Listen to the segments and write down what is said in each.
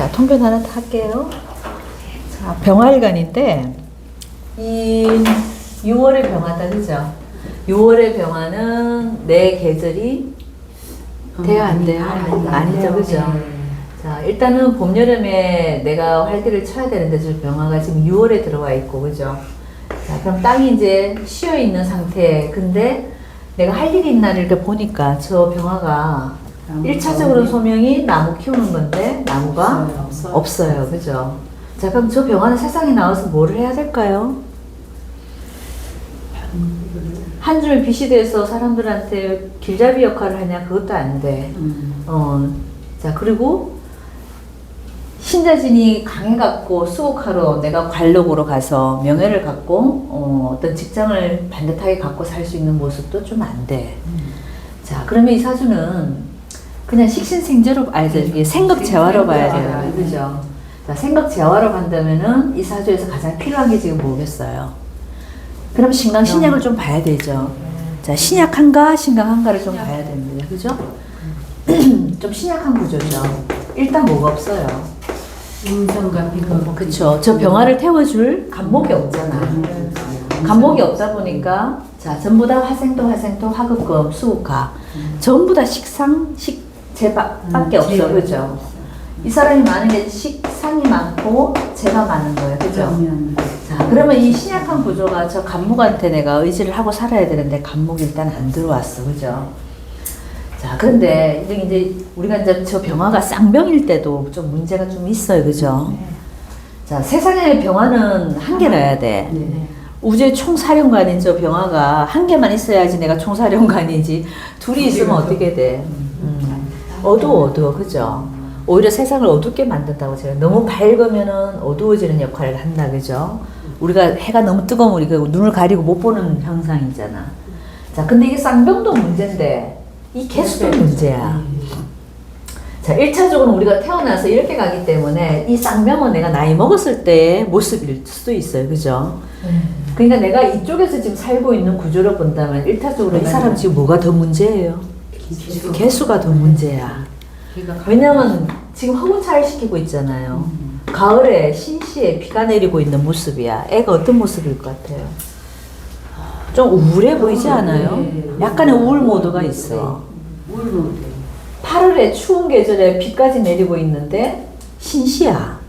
자, 통변 하나 더 할게요. 자, 병화일간인데, 이 6월의 병화다, 그죠? 6월의 병화는 내 계절이 돼요, 안 돼요? 아니죠, 그죠? 자, 일단은 봄, 여름에 내가 활기를 쳐야 되는데, 저 병화가 지금 6월에 들어와 있고, 그죠? 자, 그럼 땅이 이제 쉬어 있는 상태. 근데 내가 할 일이 있나 이렇게 보니까 저 병화가 1차적으로 소명이 나무 키우는 건데 나무가 없어요. 그죠? 자, 그럼 저 병화는 세상에 나와서 뭐를 해야 될까요? 한 줄 빛이 돼서 사람들한테 길잡이 역할을 하냐? 그것도 안 돼. 자, 그리고 신자진이 강해갖고 수국하러 내가 관록으로 가서 명예를 갖고 어떤 직장을 반듯하게 갖고 살 수 있는 모습도 좀 안 돼. 자, 그러면 이 사주는 그냥 식신생재로, 이게 생각재화로 봐야 돼요. 그죠? 자, 생각재화로 간다면은 이 사주에서 가장 필요한 게 지금 뭐겠어요? 그럼 신강, 신약을 좀 봐야 되죠. 자, 신약한가, 신강한가를 좀 봐야 됩니다. 그죠? 좀 신약한 구조죠. 일단 뭐가 없어요? 음성과 비금. 그쵸. 저 병화를 태워줄 간목이 없잖아. 간목이 없다 보니까, 자, 전부 다 화생토, 화급금, 수국화. 전부 다 재밖에 없어. 그죠? 이 사람이 많은 게 식상이 많고, 재가 많은 거예요. 그죠? 자, 그러면 이 신약한 구조가 저 간목한테 내가 의지를 하고 살아야 되는데, 간목이 일단 안 들어왔어. 그죠? 자, 그런데 이제 우리가 이제 저 병화가 쌍병일 때도 좀 문제가 좀 있어요. 그죠? 자, 세상에 병화는 한 개라야 돼. 우주의 총사령관인 저 병화가 한 개만 있어야지 내가 총사령관이지. 둘이 있으면 어떻게 돼? 어두워. 그죠? 오히려 세상을 어둡게 만든다고 제가. 너무 밝으면은 어두워지는 역할을 한다. 그죠? 우리가 해가 너무 뜨거우면 우리가 눈을 가리고 못 보는 현상이잖아. 자, 근데 이게 쌍병도 문제인데 이 개수도 문제야. 자, 1차적으로 우리가 태어나서 이렇게 가기 때문에 이 쌍병은 내가 나이 먹었을 때의 모습일 수도 있어요. 그죠? 그러니까 내가 이쪽에서 지금 살고 있는 구조를 본다면 1차적으로 이 사람 지금 뭐가 더 문제예요? 개수가 더 문제야. 왜냐면 지금 허구차를 시키고 있잖아요. 가을에 신시에 비가 내리고 있는 모습이야. 애가 어떤 모습일 것 같아요? 좀 우울해 보이지 않아요? 약간의 우울 모드가 있어. 8월에 추운 계절에 비까지 내리고 있는데 신시야.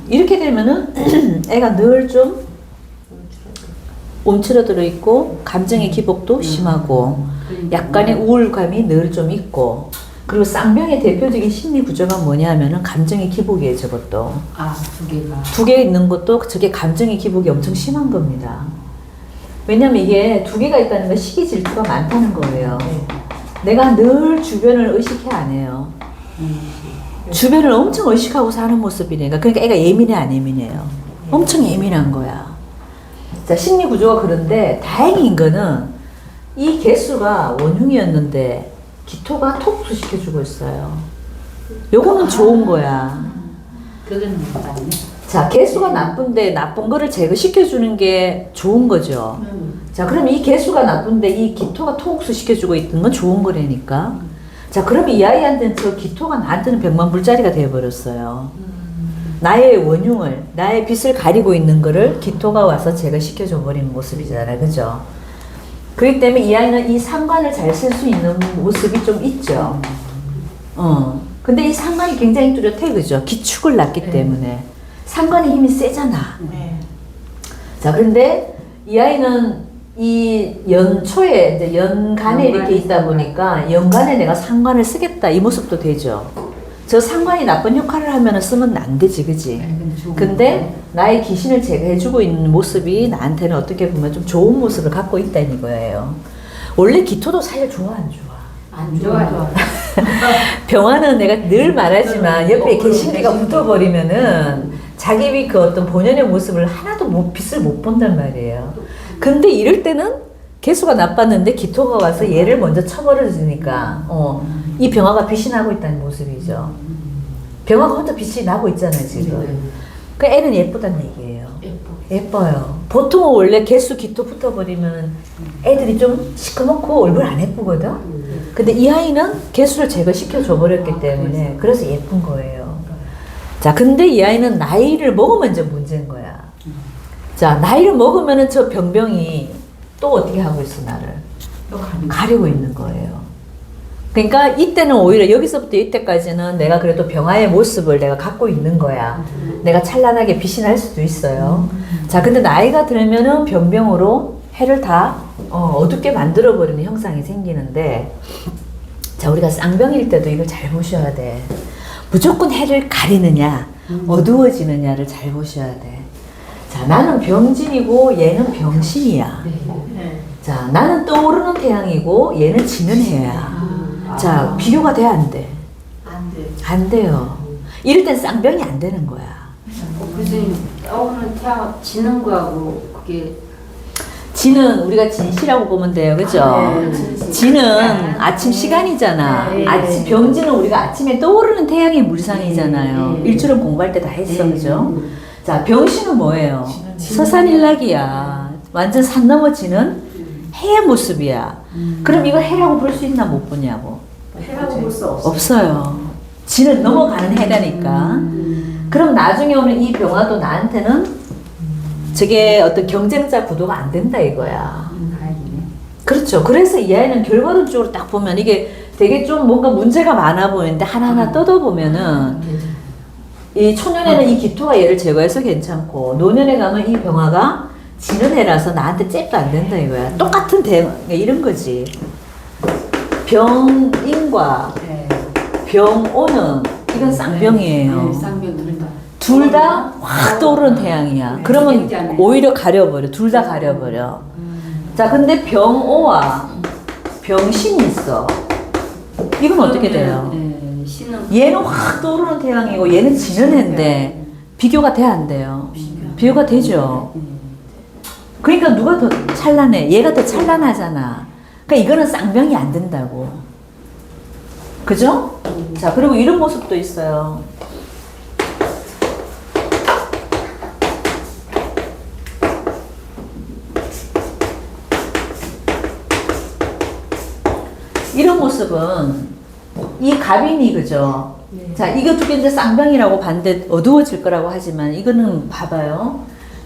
이렇게 되면은 애가 늘 좀 움츠러들어 있고 감정의 기복도 심하고 약간의 우울감이 늘 좀 있고, 그리고 쌍병의 대표적인 심리 구조가 뭐냐면은 감정의 기복이에요. 저것도 두 개 있는 것도 저게 감정의 기복이 엄청 심한 겁니다. 왜냐면 이게 두 개가 있다는 건 시기 질투가 많다는 거예요. 내가 늘 주변을 의식해 안 해요. 주변을 엄청 의식하고 사는 모습이니까. 그러니까 애가 예민해 안 예민해요? 엄청 예민한 거야. 자, 심리 구조가 그런데 다행인 거는 이 개수가 원흉이었는데 기토가 톡수 시켜주고 있어요. 요거는 좋은 거야. 그건 맞네. 자, 개수가 나쁜데 나쁜 거를 제거시켜주는 게 좋은 거죠. 자, 그럼 이 개수가 나쁜데 이 기토가 토옥수 시켜주고 있는 건 좋은 거라니까. 자, 그러면 이 아이한테는 저 기토가 나한테는 백만불짜리가 되어버렸어요. 나의 원흉을, 나의 빛을 가리고 있는 거를 기토가 와서 제거시켜줘 버리는 모습이잖아요. 그죠? 그렇기 때문에 이 아이는 이 상관을 잘 쓸 수 있는 모습이 좀 있죠. 근데 이 상관이 굉장히 뚜렷해. 그죠? 기축을 낳기 때문에. 상관의 힘이 세잖아. 자, 그런데 이 아이는 이 연초에, 이제 연간에 이렇게 있다 보니까 연간에 내가 상관을 쓰겠다. 이 모습도 되죠. 저 상관이 나쁜 역할을 하면 쓰면 안 되지. 그지? 근데 나의 기신을 제거해주고 있는 모습이 나한테는 어떻게 보면 좀 좋은 모습을 갖고 있다는 거예요. 원래 기토도 사실 좋아, 안 좋아? 안 좋아. 병화는 내가 늘 말하지만 옆에 개신기가 붙어버리면은 자기 그 어떤 본연의 모습을 하나도 빛을 못 본단 말이에요. 근데 이럴 때는 개수가 나빴는데 기토가 와서 얘를 먼저 쳐버려주니까 이 병화가 빛이 나고 있다는 모습이죠. 병화가 혼자 빛이 나고 있잖아요 지금. 그 애는 예쁘다는 얘기예요. 예뻐요. 보통은 원래 개수 기토 붙어버리면 애들이 좀 시커멓고 얼굴 안 예쁘거든. 근데 이 아이는 개수를 제거시켜 줘버렸기 때문에 그래서 예쁜 거예요. 자, 근데 이 아이는 나이를 먹으면 이제 문제인 거야. 자, 나이를 먹으면은 저 병병이 또 어떻게 하고 있어, 나를? 가리고 있는 거예요. 그러니까 이때는 오히려 여기서부터 이때까지는 내가 그래도 병화의 모습을 내가 갖고 있는 거야. 내가 찬란하게 빛이 날 수도 있어요. 자, 근데 나이가 들면은 병병으로 해를 다 어둡게 만들어버리는 형상이 생기는데, 자, 우리가 쌍병일 때도 이걸 잘 보셔야 돼. 무조건 해를 가리느냐, 어두워지느냐를 잘 보셔야 돼. 자, 나는 병진이고 얘는 병신이야. 자, 나는 떠오르는 태양이고 얘는 지는 해야. 자, 비교가 돼, 안 돼? 안 돼요. 이럴 땐 쌍병이 안 되는 거야. 그지. 떠오르는 태양 지는 거하고 그게 지는 우리가 진시라고 보면 돼요. 그죠? 지는 아침 시간이잖아. 아침, 병지는 우리가 아침에 떠오르는 태양의 물상이잖아요. 일주일 공부할 때 다 했어. 그죠? 자, 병신은 뭐예요? 서산일락이야. 완전 산 넘어지는 해의 모습이야. 그럼 이걸 해라고 볼 수 있나 못 보냐고. 해라고 볼 수 없어. 없어요. 지는 넘어가는 해라니까. 그럼 나중에 오는 이 병화도 나한테는 저게 어떤 경쟁자 구도가 안 된다 이거야. 그렇죠. 그래서 이 아이는 결과론적으로 딱 보면 이게 되게 좀 뭔가 문제가 많아 보이는데 하나하나 뜯어보면은 이 초년에는 이 기토가 얘를 제거해서 괜찮고 노년에 가면 이 병화가 지는 해라서 나한테 잽도 안 된다 이거야. 똑같은 대응 이런 거지. 병인과 병오는 이건 쌍병이에요. 쌍병 둘다. 둘 다 확 떠오르는 태양이야. 그러면 오히려 가려버려. 둘 다 가려버려. 자, 근데 병오와 병신이 있어. 이건 어떻게 돼요? 얘는 확 떠오르는 태양이고 얘는 지는 해인데 비교가 돼, 안 돼요? 비교가 되죠. 그러니까 누가 더 찬란해? 얘가 더 찬란하잖아. 그러니까 이거는 쌍병이 안 된다고. 그죠? 자, 그리고 이런 모습도 있어요. 이런 모습은 이 갑인이 그죠? 자, 이거 두 개 이제 쌍병이라고 봤는데 어두워질 거라고 하지만 이거는 봐봐요.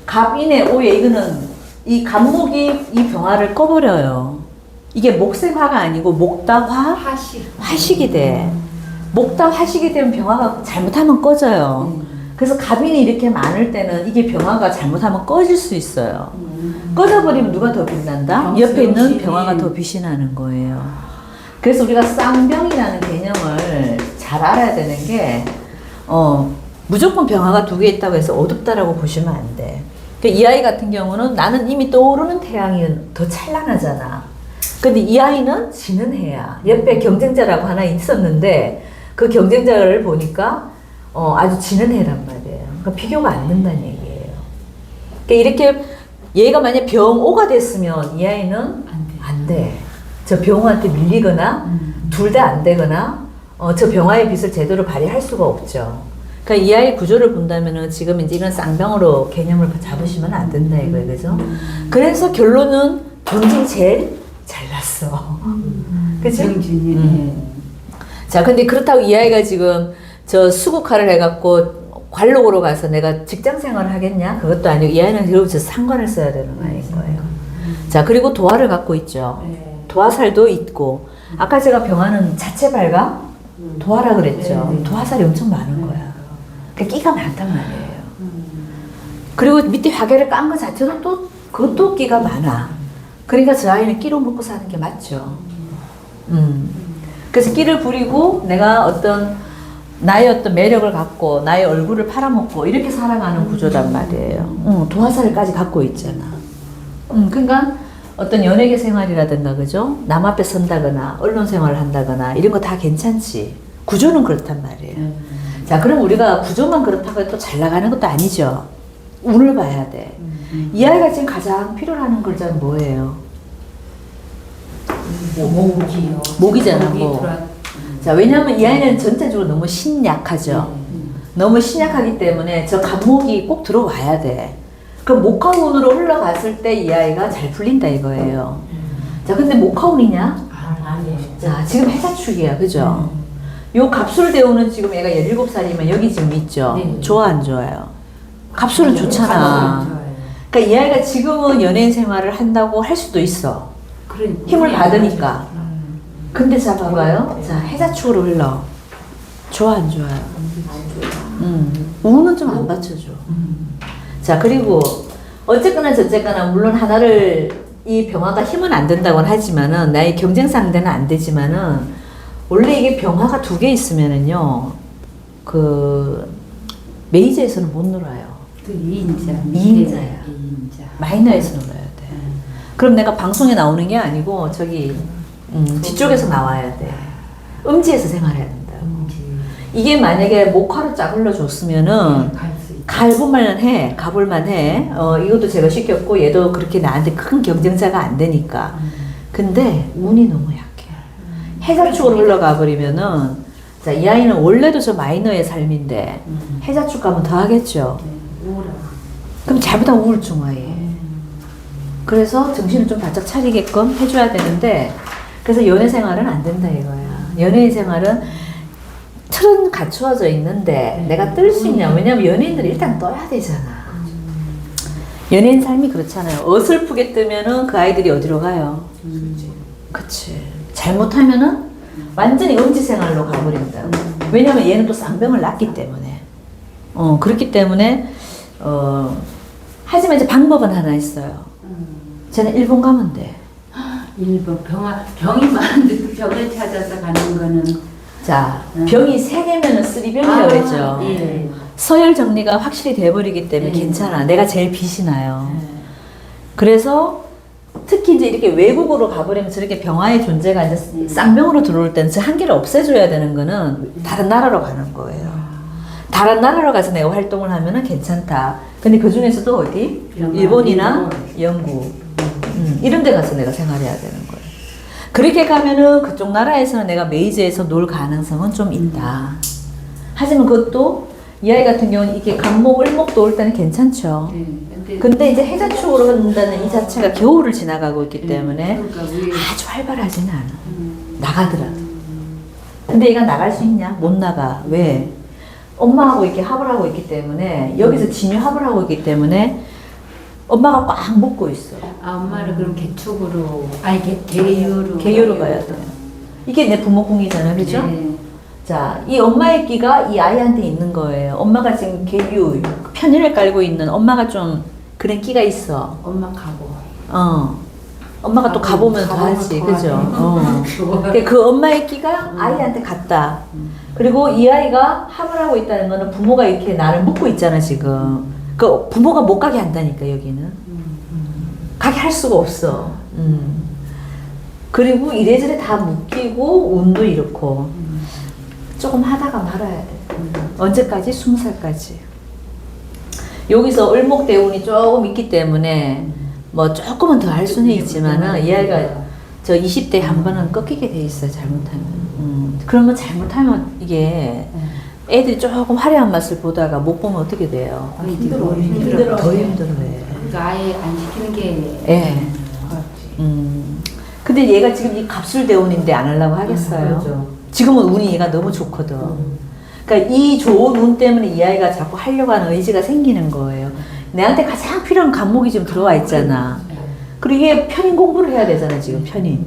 갑인의 오에 이거는 이 갑목이 이 병화를 꺼버려요. 이게 목생화가 아니고 목다화 화식이 돼. 목다 화식이 되면 병화가 잘못하면 꺼져요. 그래서 갑인이 이렇게 많을 때는 이게 병화가 잘못하면 꺼질 수 있어요. 꺼져버리면 누가 더 빛난다? 옆에 있는 병화가 더 빛이 나는 거예요. 그래서 우리가 쌍병이라는 개념을 잘 알아야 되는 게 무조건 병화가 두 개 있다고 해서 어둡다라고 보시면 안 돼. 이 아이 같은 경우는 나는 이미 떠오르는 태양이 더 찬란하잖아. 근데 이 아이는 지는 해야. 옆에 경쟁자라고 하나 있었는데 그 경쟁자를 보니까 아주 지는 해란 말이에요. 그러니까 비교가 안 된다는 얘기예요. 그러니까 이렇게 얘가 만약 병오가 됐으면 이 아이는 안 돼. 저 병호한테 밀리거나 둘 다 안 되거나 저 병화의 빛을 제대로 발휘할 수가 없죠. 그러니까 이 아이 구조를 본다면은 지금 이제 이런 쌍병으로 개념을 잡으시면 안 된다 이거예요, 그죠? 그래서 결론은 경쟁이 제일 잘났어. 그죠? 자, 근데 그렇다고 이 아이가 지금 저 수국화를 해갖고 관록으로 가서 내가 직장 생활을 하겠냐? 그것도 아니고 이 아이는 결국 저 상관을 써야 되는 아이인 거예요. 자, 그리고 도화를 갖고 있죠. 도화살도 있고 아까 제가 병화는 자체 발각 도화라 그랬죠. 도화살이 엄청 많은 거야. 그러니까 끼가 많단 말이에요. 그리고 밑에 화개를 깐 거 자체도 또 그것도 끼가 많아. 그러니까 저 아이는 끼로 먹고 사는 게 맞죠. 그래서 끼를 부리고 내가 어떤 나의 어떤 매력을 갖고 나의 얼굴을 팔아먹고 이렇게 살아가는 구조단 말이에요. 도화살까지 갖고 있잖아. 그러니까 어떤 연예계 생활이라든가 그죠? 남 앞에 선다거나 언론 생활을 한다거나 이런 거 다 괜찮지. 구조는 그렇단 말이에요. 자, 그럼 우리가 구조만 그렇다고 해도 잘 나가는 것도 아니죠. 운을 봐야 돼. 이 아이가 지금 가장 필요로 하는 글자는 뭐예요? 목이요. 목이잖아, 목. 자, 왜냐하면 이 아이는 전체적으로 너무 신약하죠. 너무 신약하기 때문에 저 간목이 꼭 들어와야 돼. 그 목화운으로 흘러갔을 때 이 아이가 잘 풀린다 이거예요. 자, 근데 목화운이냐? 아니에요. 자, 지금 해자축이야, 그죠? 요 갑술대우는 지금 애가 17살이면 여기 지금 있죠? 네. 좋아, 안 좋아요? 갑술은 좋잖아. 좋아요. 그러니까 이 아이가 지금은 연예인 생활을 한다고 할 수도 있어. 그러니까. 힘을 받으니까. 근데 자, 봐봐요. 자, 해자축으로 흘러. 좋아, 안 좋아요? 우는 좀 안 받쳐줘. 자, 그리고 어쨌거나 저쨌거나 물론 하나를 이 병화가 힘은 안 된다고는 하지만은 나의 경쟁 상대는 안 되지만은 원래 이게 병화가 2개 있으면은요 그 메이저에서는 못 놀아요. 그 2인자. 2인자야. 2인자. 마이너에서 놀아야 돼. 그럼 내가 방송에 나오는 게 아니고 저기 뒤쪽에서 나와야 돼. 음지에서 생활해야 된다고. 이게 만약에 목화로 짝을러 줬으면은 가볼만 해. 이것도 제가 시켰고 얘도 그렇게 나한테 큰 경쟁자가 안 되니까. 근데 운이 너무 약해. 해자축으로 흘러가 버리면은 자, 이 아이는 원래도 저 마이너의 삶인데 해자축 가면 더 하겠죠. 그럼 잘못하면 우울증 와해. 그래서 정신을 좀 바짝 차리게끔 해줘야 되는데 그래서 연애 생활은 안 된다 이거야. 연예인 생활은 틀은 갖추어져 있는데 내가 뜰 수 있냐. 왜냐면 연예인들이 일단 떠야 되잖아. 연예인 삶이 그렇잖아요. 어설프게 뜨면은 그 아이들이 어디로 가요? 그치. 잘못하면은 완전히 음지 생활로 가버린다. 왜냐면 얘는 또 쌍병을 낳기 때문에. 그렇기 때문에, 하지만 이제 방법은 하나 있어요. 쟤는 일본 가면 돼. 일본 병이 많은데 그 병을 찾아서 가는 거는 자, 병이 3개면은 쓰리병이라고 그랬죠. 예. 서열 정리가 확실히 돼버리기 때문에 괜찮아. 내가 제일 빛이 나요. 그래서 특히 이제 이렇게 외국으로 가버리면 저렇게 병화의 존재가 이제 쌍병으로 들어올 때는 저 한계를 없애줘야 되는 거는 다른 나라로 가는 거예요. 다른 나라로 가서 내가 활동을 하면은 괜찮다. 근데 그 중에서도 어디? 일본이나 영국. 이런 데 가서 내가 생활해야 되는 거예요. 그렇게 가면은 그쪽 나라에서는 내가 메이저에서 놀 가능성은 좀 있다. 하지만 그것도 이 아이 같은 경우는 이게 간목, 을목도 올 때는 괜찮죠. 근데 이제 해자축으로 한다는 이 자체가 겨울을 지나가고 있기 때문에 아주 활발하지는 않아. 나가더라도. 근데 얘가 나갈 수 있냐? 못 나가. 왜? 엄마하고 이렇게 합을 하고 있기 때문에 여기서 진유합을 하고 있기 때문에 엄마가 꽉 묶고 있어. 아, 엄마를 그럼 개축으로 아니 개유로 가야 돼. 이게 내 부모궁이잖아, 그죠? 네. 자, 이 엄마의 끼가 이 아이한테 있는 거예요. 엄마가 지금 개유, 편의를 깔고 있는 엄마가 좀 그런 끼가 있어. 엄마 가보. 엄마가 또 가보면 더 하지, 그죠? 그 엄마의 끼가 아이한테 갔다. 그리고 이 아이가 합을 하고 있다는 거는 부모가 이렇게 나를 묶고 있잖아, 지금. 그 부모가 못 가게 한다니까, 여기는. 가게 할 수가 없어. 그리고 이래저래 다 묶이고, 운도 이렇고. 조금 하다가 말아야 돼. 언제까지? 20살까지. 여기서 을목대운이 조금 있기 때문에 뭐 조금은 더 할 수는 있지만은 이 아이가 저 20대 한 번은 꺾이게 돼 있어요. 잘못하면. 그러면 잘못하면 이게 애들이 조금 화려한 맛을 보다가 못 보면 어떻게 돼요? 힘들어. 더 힘들어해. 그러니까 아예 안 시키는 게. 예. 근데 얘가 지금 이 갑술대운인데 안 하려고 하겠어요? 그렇죠. 지금은 운이 얘가 너무 좋거든. 그러니까 이 좋은 운 때문에 이 아이가 자꾸 하려고 하는 의지가 생기는 거예요. 내한테 가장 필요한 과목이 지금 들어와 있잖아. 그리고 얘 편인 공부를 해야 되잖아, 지금 편인.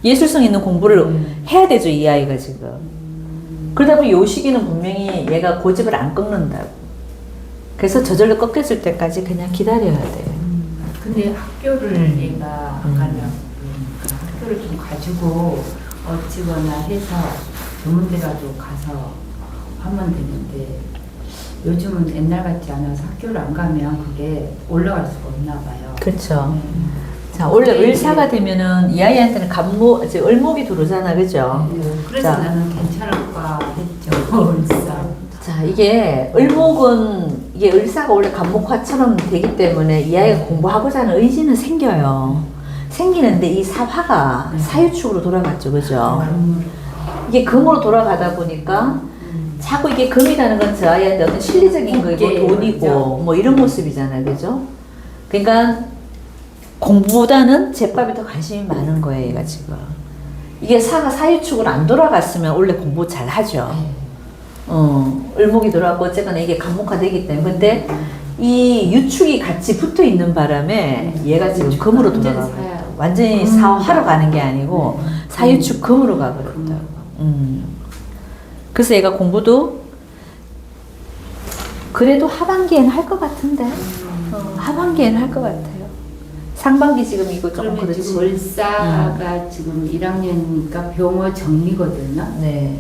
예술성 있는 공부를 해야 되죠, 이 아이가 지금. 그러다 보니 요 시기는 분명히 얘가 고집을 안 꺾는다고. 그래서 저절로 꺾였을 때까지 그냥 기다려야 돼. 근데 학교를 얘가 안 가려고 학교를 좀 가지고 어찌거나 해서 좋은 데라도 가서 하면 되는데 요즘은 옛날 같지 않아서 학교를 안 가면 그게 올라갈 수가 없나 봐요. 그렇죠. 자, 원래 을사가 되면은 이 아이한테는 간목, 이제 을목이 들어오잖아, 그죠? 그래서 자, 나는 괜찮을까 했죠. 을사. 자, 이게 을목은 이게 을사가 원래 간목화처럼 되기 때문에 이 아이가 공부하고자 하는 의지는 생겨요. 생기는데 이 사화가 사유축으로 돌아갔죠, 그죠? 이게 금으로 돌아가다 보니까 자꾸 이게 금이라는 건 저 아이한테 어떤 실리적인 거고 돈이고 뭐 이런 모습이잖아요, 그죠? 그러니까 공부보다는 제밥에 더 관심이 많은 거예요, 얘가 지금. 이게 사가 사유축으로 안 돌아갔으면 원래 공부 잘 하죠. 을목이 돌아가고 어쨌거나 이게 간목화되기 때문에. 근데 이 유축이 같이 붙어 있는 바람에 얘가 지금 금으로 돌아가고 완전히 사화로 가는 게 아니고 사유축 금으로 가버렸다. 그래서 얘가 공부도 그래도 하반기에는 할 것 같은데. 하반기에는 할 것 같아요. 상반기 지금 이거 조금 그러면 그렇지. 지금 월사가 지금 1학년이니까 병어 정리거든요. 네.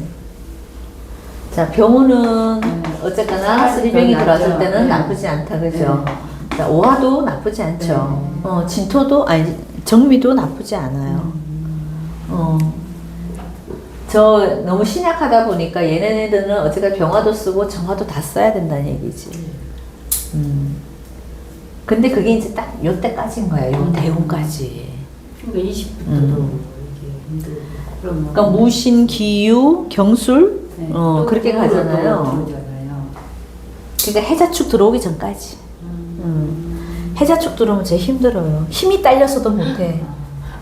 자, 병호는 어쨌거나 쓰리병이 들어왔을 때는 나쁘지 않다, 그죠? 자, 오화도 나쁘지 않죠. 진토도, 아니, 정미도 나쁘지 않아요. 저 너무 신약하다 보니까 얘네들은 어쨌거나 병화도 쓰고 정화도 다 써야 된다는 얘기지. 근데 그게 이제 딱 요때까지인 거야, 요 대운까지. 그러니까 20부터도 이게 힘들고. 그러니까 무신, 기유, 경술, 그렇게 가잖아요. 그러니까 해자축 들어오기 전까지. 해자축 들어오면 제일 힘들어요. 힘이 딸려서도 못해.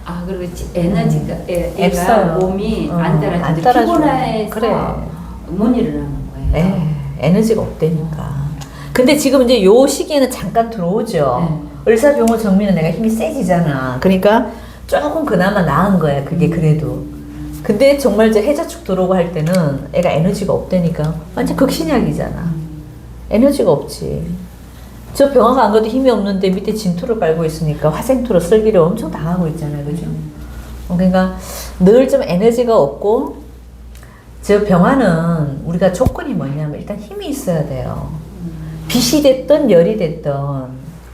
아, 그리고 에너지가, 애가 없어요. 몸이 안 따라주는데 안 따라줘. 피곤해서 그래. 못 일어나는 거예요. 에너지가 없다니까. 근데 지금 이제 요 시기에는 잠깐 들어오죠. 을사병호 정미는 내가 힘이 세지잖아. 그러니까 조금 그나마 나은 거야. 그게 그래도. 근데 정말 이제 해자축 들어오고 할 때는 애가 에너지가 없다니까. 완전 극신약이잖아. 에너지가 없지. 저 병화가 안 가도 힘이 없는데 밑에 진토를 깔고 있으니까 화생토로 쓸기를 엄청 당하고 있잖아요. 그죠? 그러니까 늘 좀 에너지가 없고, 저 병화는 우리가 조건이 뭐냐면 일단 힘이 있어야 돼요. 빛이 됐든 열이 됐든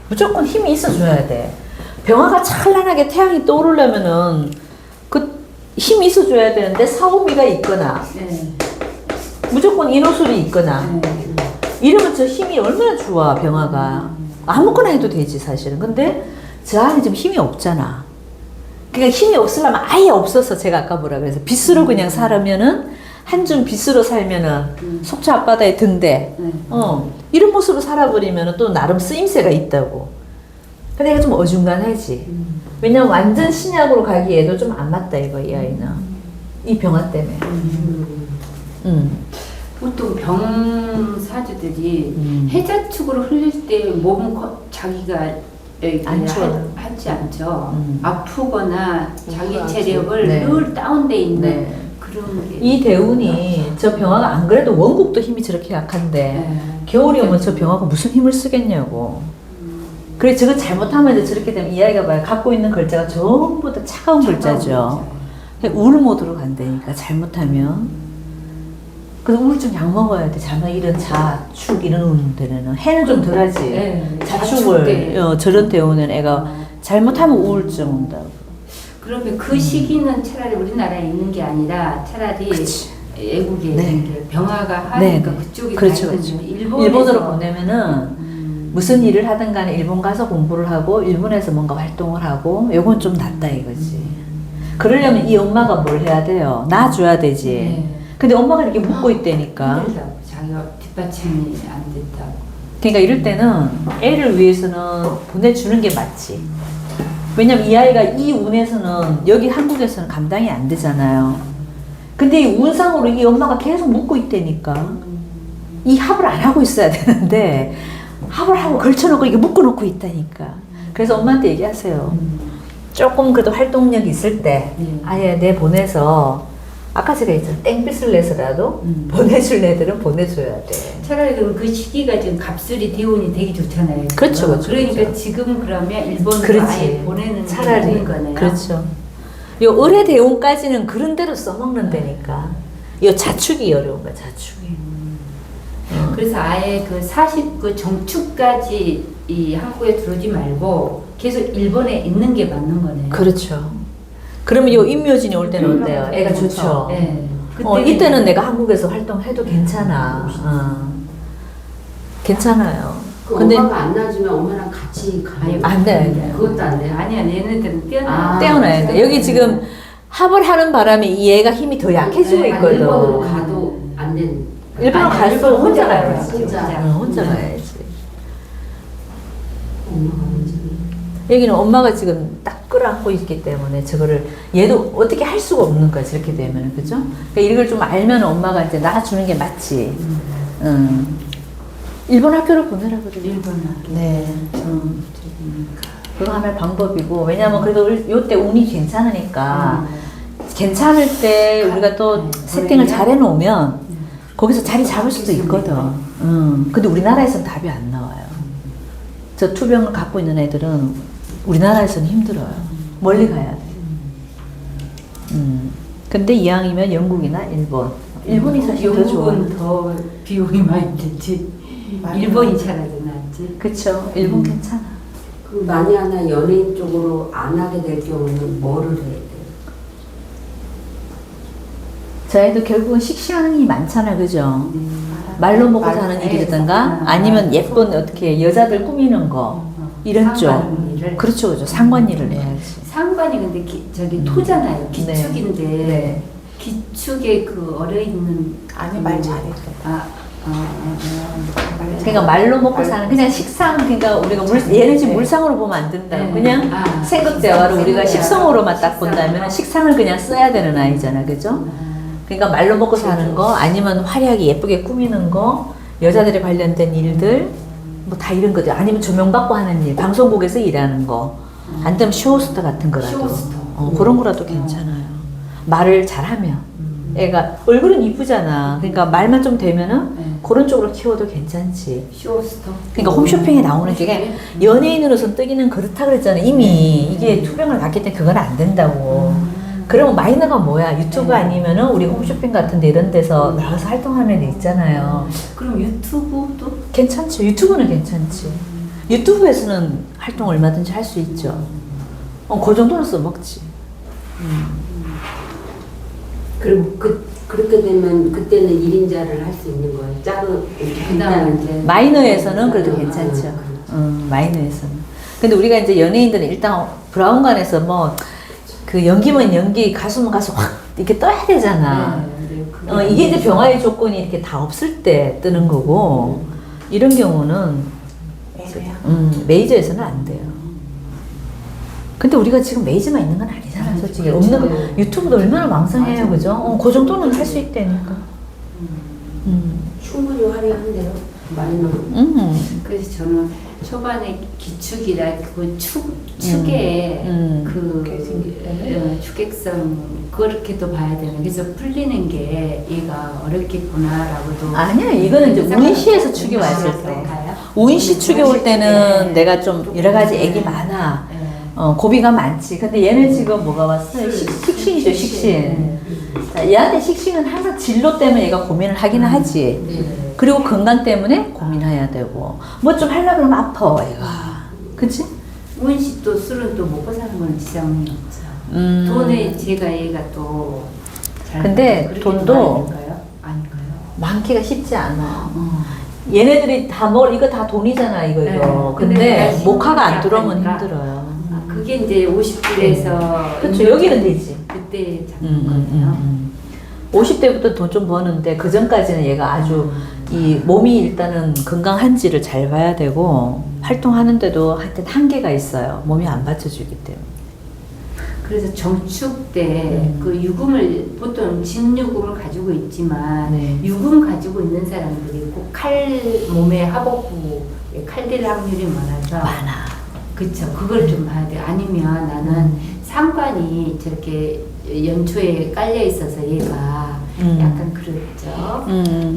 무조건 힘이 있어줘야 돼. 병화가 찬란하게 태양이 떠오르려면은 그 힘이 있어줘야 되는데 사오미가 있거나 무조건 인호술이 있거나 이러면 저 힘이 얼마나 좋아 병화가. 아무거나 해도 되지 사실은. 근데 저 안에 좀 힘이 없잖아. 그러니까 힘이 없으려면 아예 없어서 제가 아까 뭐라 그래서 빛으로 그냥 살으면은 한줌 빛으로 살면은 속초 앞바다에 등대 이런 모습으로 살아버리면은 또 나름 쓰임새가 있다고. 근데 얘가 좀 어중간하지. 왜냐면 완전 신약으로 가기에도 좀 안 맞다 이거 이 아이는. 이 병화 때문에. 보통 병사주들이 해자축으로 흘릴 때 몸 자기가 안 좋아. 하지 않죠. 아프거나 자기 체력을 늘 다운돼 있는 그런 게. 이 대운이 저 병화가 안 그래도 원국도 힘이 저렇게 약한데 겨울이 오면 저 병화가 무슨 힘을 쓰겠냐고. 그래 저거 잘못하면 이제 저렇게 되면 이 아이가 봐요. 갖고 있는 글자가 전부 다 차가운 글자죠. 우울 모드로 간다니까 잘못하면. 그래서 우울증 약 먹어야 돼. 자막 이런 자축 이런 운들에는 해는 좀 덜하지. 자축을 저런 대운은 애가 잘못하면 우울증 온다고. 그러면 그 시기는 차라리 우리나라에 있는 게 아니라 차라리 외국에 있는 게 병화가 하니까 그쪽이 그렇죠. 일본으로 보내면은 무슨 일을 하든 간에 일본 가서 공부를 하고 일본에서 뭔가 활동을 하고 요건 좀 낫다 이거지. 그러려면 이 엄마가 뭘 해야 돼요? 놔줘야 되지. 근데 엄마가 이렇게 묻고 있다니까. 힘들다고. 자기가 뒷받침이 안 됐다고. 그러니까 이럴 때는 애를 위해서는 보내주는 게 맞지. 왜냐면 이 아이가 이 운에서는 여기 한국에서는 감당이 안 되잖아요. 근데 이 운상으로 이 엄마가 계속 묻고 있다니까. 이 합을 안 하고 있어야 되는데 합을 하고 걸쳐놓고 이게 묶어놓고 있다니까. 그래서 엄마한테 얘기하세요. 조금 그래도 활동력이 있을 때 아예 내 보내서 아까 제가 했잖아. 땡빛을 내서라도 보내줄 애들은 보내줘야 돼. 차라리 그럼 그 시기가 지금 갑술이 대운이 되게 좋잖아요. 그렇죠. 그러니까 그렇죠. 지금 그러면 일본으로 그렇지. 아예 보내는 차라리 게 거네요. 그렇죠. 요 을의 대운까지는 그런 대로 써먹는다니까. 요 자축이 어려운 거야. 자축이. 그래서 아예 그 49 정축까지 이 한국에 들어오지 말고 계속 일본에 있는 게 맞는 거네요. 그렇죠. 그러면 요 임묘진이 올 때는 어때요? 애가 좋죠. 네. 이때는 내가 한국에서 활동해도 괜찮아. 괜찮아요. 근데 엄마가 안 놔주면 엄마랑 같이 가요. 안 돼. 그것도 안 돼. 아니야, 얘네들은 떼어놔. 떼어놔야 돼. 여기 지금 합을 하는 바람에 이 애가 힘이 더 약해지고 있거든. 일본으로 가도 안 되는. 일본으로 갈 수 혼자 가야지. 혼자. 혼자 가야지. 엄마가 먼저. 여기는 엄마가 지금 딱 끌어안고 있기 때문에 저거를 얘도 어떻게 할 수가 없는 거야 저렇게 되면은 그죠? 그러니까 이걸 좀 알면 엄마가 이제 낳아주는 게 맞지. 일본 학교를 보내라 그러죠. 일본 학교. 네. 그거 하나의 방법이고 왜냐면 그래도 요때 운이 괜찮으니까 괜찮을 때 우리가 또 세팅을 잘 해놓으면 거기서 자리 잡을 수도 있거든. 근데 우리나라에서는 답이 안 나와요. 저 투병을 갖고 있는 애들은 우리나라에서는 힘들어요. 멀리 가야 돼. 근데 이왕이면 영국이나 일본. 일본이 사실 더 좋아. 영국은 더 비용이 많이 들지. 일본이 차라리 낫지. 그쵸. 일본 괜찮아. 그 만에 하나 연예인 쪽으로 안 하게 될 경우는 뭐를 해야 돼요? 저희도 결국은 씩씩함이 많잖아, 그죠? 말로 먹고 사는 일이라든가 아니면 예쁜 어떻게 여자들 꾸미는 거 이런 쪽. 상관 그렇죠, 그죠. 상관 일을 해야지. 상관이 근데 저기 토잖아요. 기축인데 네. 기축에 그 얼어 있는 아니 말 잘해. 그러니까 말로 먹고 사는 그냥 식상 그러니까 우리가 얘는 지금 물상으로 보면 안 된다. 네. 그냥 생각 대화로 우리가 식성으로만 딱 본다면 식상을 그냥 써야 되는 아이잖아, 그죠? 그러니까 말로 먹고 사는 거 아니면 화려하게 예쁘게 꾸미는 거 여자들이 관련된 일들 뭐 다 이런 거죠. 아니면 조명받고 하는 일 방송국에서 일하는 거 안 되면 쇼호스트 같은 거라도 그런 거라도 괜찮아요. 말을 잘하면 애가 얼굴은 이쁘잖아. 그러니까 말만 좀 되면은 그런 쪽으로 키워도 괜찮지. 쇼스터. 그러니까 홈쇼핑에 나오는 게 연예인으로서 뜨기는 그렇다 그랬잖아. 이미 이게 투병을 받기 때문에 그건 안 된다고. 그러면 마이너가 뭐야? 유튜브 아니면은 우리 홈쇼핑 같은 데 이런 데서 나가서 활동하는 애들 있잖아요. 그럼 유튜브도 괜찮죠. 유튜브는 괜찮지. 유튜브에서는 활동 얼마든지 할 수 있죠. 그 정도는 써먹지. 그럼 그렇게 되면 그때는 1인자를 할 수 있는 거예요. 작은 그다음에 이제 마이너에서는 그래도 괜찮죠. 마이너에서는. 근데 우리가 이제 연예인들은 일단 브라운관에서 뭐 그 연기면 연기, 가수면 가수 확 이렇게 떠야 되잖아. 이게 이제 병화의 조건이 이렇게 다 없을 때 뜨는 거고 이런 경우는 메이저에서는 안 돼요. 근데 우리가 지금 메이저만 있는 건 아니잖아, 솔직히. 없는 거, 유튜브도 얼마나 왕성해요, 그죠? 그 정도는 할 수 있다니까. 충분히 화려한데요. 마이너. 그래서 저는 초반에 기축이라 그 축에 그 축객성 그렇게도 봐야 되는. 그래서 풀리는 게 얘가 어렵겠구나라고도. 아니야, 이거는 이제 우인시에서 축이 왔을 때. 우인시 축이 올 때는 내가 좀 여러 가지 애기 많아. 고비가 많지. 근데 얘는 지금 뭐가 왔어요? 식신이죠, 식신. 자, 얘한테 식신은 항상 진로 때문에 얘가 고민을 하기는 하지. 그리고 건강 때문에 고민해야 되고. 뭐 좀 하려고 그러면 아파, 얘가. 그치? 우인식 또 술은 또 먹고 사는 건 지장이 없죠. 돈에 제가 얘가 또 잘. 근데 돈도 아닌가요? 많기가 쉽지 않아. 얘네들이 다 이거 다 돈이잖아, 이거. 네. 근데 근데 목화가 안 약간 들어오면 약간 힘들어요. 그게 이제 50대에서 그렇죠. 여기는 되지. 그때 잡는 거예요. 50대부터 돈 좀 버는데 그 전까지는 얘가 아주 이 몸이 일단은 건강한지를 잘 봐야 되고 활동하는데도 하여튼 한계가 있어요. 몸이 안 받쳐주기 때문에. 그래서 정축 때 그 유금을 보통 진유금을 가지고 있지만 네. 유금 가지고 있는 사람들이 꼭 칼 몸에 하복부에 칼될 확률이 많아서 많아. 그쵸. 그걸 좀 봐야 돼. 아니면 나는 상관이 저렇게 연초에 깔려 있어서 얘가 약간 그렇죠.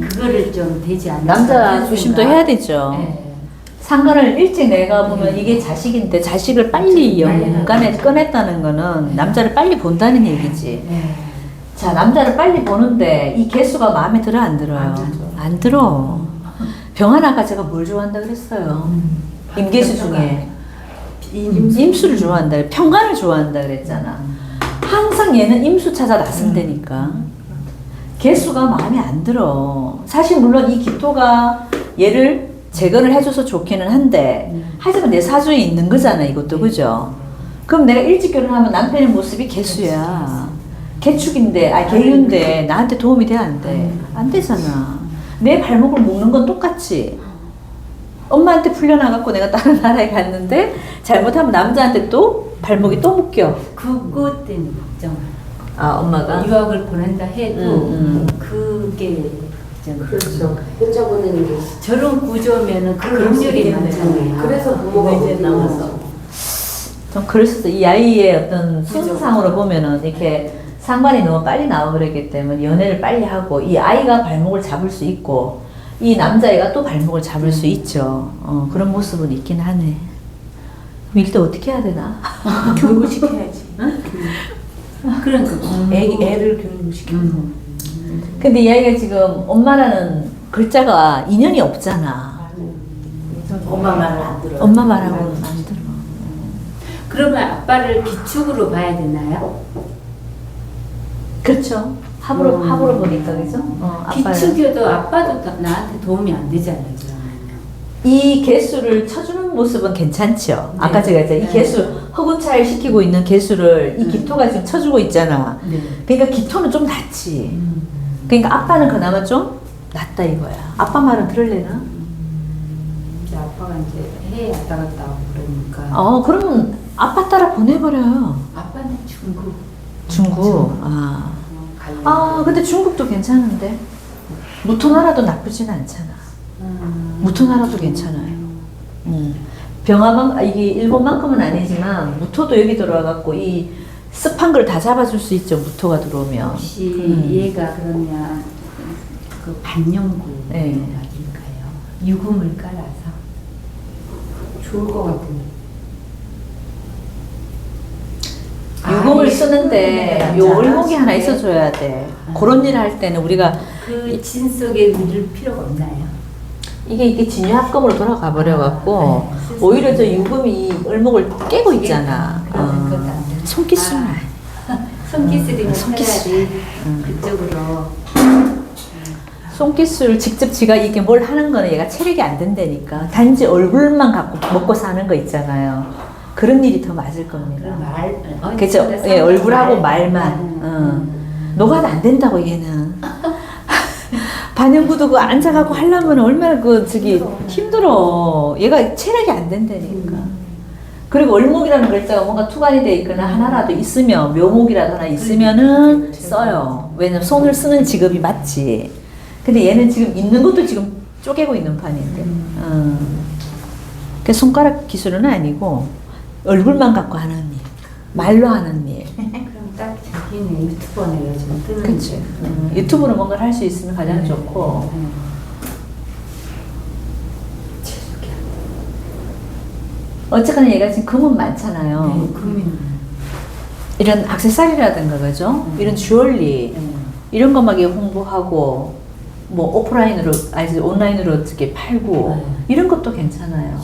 그거를 좀 되지 않나. 남자 조심도 해야 되죠. 네. 상관을 일찍 내가 보면 이게 자식인데 자식을 빨리 연간에 꺼냈다는 거는 남자를 빨리 본다는 얘기지. 네. 자, 남자를 빨리 보는데 이 개수가 마음에 들어 안 들어요? 안 들어. 병하나가 제가 뭘 좋아한다 그랬어요. 임계수 중에 임수를 좋아한다. 평간을 좋아한다 그랬잖아. 항상 얘는 임수 찾아 나선다니까. 개수가 마음에 안 들어. 사실 물론 이 기토가 얘를 재건을 해줘서 좋기는 한데 하지만 내 사주에 있는 거잖아, 이것도. 그죠? 그럼 내가 일찍 결혼하면 남편의 모습이 개수야. 개축인데, 개유인데 나한테 도움이 돼, 안 돼? 안 되잖아. 내 발목을 묶는 건 똑같지. 엄마한테 풀려나갖고 내가 다른 나라에 갔는데 잘못하면 남자한테 또 발목이 또 묶여. 그것 때문에 걱정을. 아 엄마가? 유학을 보낸다 해도 그게 걱정. 그렇죠. 혼자 보내는 게 저런 구조면은 그런 확률이 많잖아요. 그래서 부모가 이제 이제 나와서. 나와서 좀 그럴 수도 이 아이의 어떤 순상으로 보면은 이렇게 상관이 너무 빨리 나와버렸기 때문에 연애를 빨리 하고 이 아이가 발목을 잡을 수 있고 이 남자애가 또 발목을 잡을 수 있죠. 그런 모습은 있긴 하네. 그럼 일도 어떻게 해야 되나? 교육을 시켜야지. 그러니까 애를 교육을 시켜서. 근데 이 아이가 지금 엄마라는 글자가 인연이 없잖아. 엄마 말을 안 들어. 엄마 말하고는 안 들어. 그러면 아빠를 기축으로 봐야 되나요? 그렇죠. 합으로 보니까 그죠? 아빠는. 기축이어도 아빠도 나한테 도움이 안 되잖아요. 그러면. 이 개수를 쳐주는 모습은 괜찮죠. 네. 아까 제가 했잖아요. 이 네. 개수 허군차일 시키고 있는 개수를 이 기토가 지금 쳐주고 있잖아. 네. 그러니까 기토는 좀 낫지. 그러니까 아빠는 그나마 좀 낫다 이거야. 아빠 말은 들을래나? 이제 아빠가 이제 해외 왔다 갔다 하고 그러니까. 그러면 아빠 따라 보내버려요. 아빠는 중국. 중국. 갈래. 근데 중국도 괜찮은데. 무토나라도 나쁘진 않잖아. 무토나라도 괜찮아요. 이게 일본만큼은 아니지만 무토도 여기 들어와갖고 이 습한 걸 다 잡아줄 수 있죠. 무토가 들어오면. 혹시 얘가 그러면 그 반영구 네. 아닐까요? 유금을 깔아서 좋을 것 같은데. 유금을 예. 쓰는데 요 을목이 하나 있어줘야 돼. 그런 일을 할 때는 우리가 그진 속에 넣을 필요가 없나요? 이게 진유합금으로 돌아가 버려갖고 네. 오히려 저 유금이 을목을 깨고 있잖아. 그러면 그것도 안 되나? 손기술만. 손기술이면 손기술. 차라리 그쪽으로. 손기술 직접 지가 이게 뭘 하는 거는 얘가 체력이 안 된다니까. 단지 얼굴만 갖고 먹고 사는 거 있잖아요. 그런 일이 더 맞을 겁니다. 그죠? 예, 얼굴하고 말만. 노가다 안 된다고 얘는. 반영구도 그 앉아갖고 하려면 얼마나 힘들어. 얘가 체력이 안 된다니까. 그리고 을목이라는 글자가 뭔가 투관이 돼 있거나 하나라도 있으면 묘목이라도 하나 있으면은 써요. 왜냐면 손을 쓰는 직업이 맞지. 근데 얘는 지금 있는 것도 지금 쪼개고 있는 판인데. 그 손가락 기술은 아니고 얼굴만 갖고 하는 일, 말로 하는 일. 그럼 딱 자기는 유튜버네요. 지금 뜨는. 그치. 유튜브로 뭔가를 할 수 있으면 가장 좋고. 어쨌거나 얘가 지금 금은 많잖아요. 금인. 이런 액세서리라든가 그죠? 이런 주얼리 이런 거 막 홍보하고 뭐 오프라인으로 아니 온라인으로 어떻게 팔고 네. 이런 것도 괜찮아요.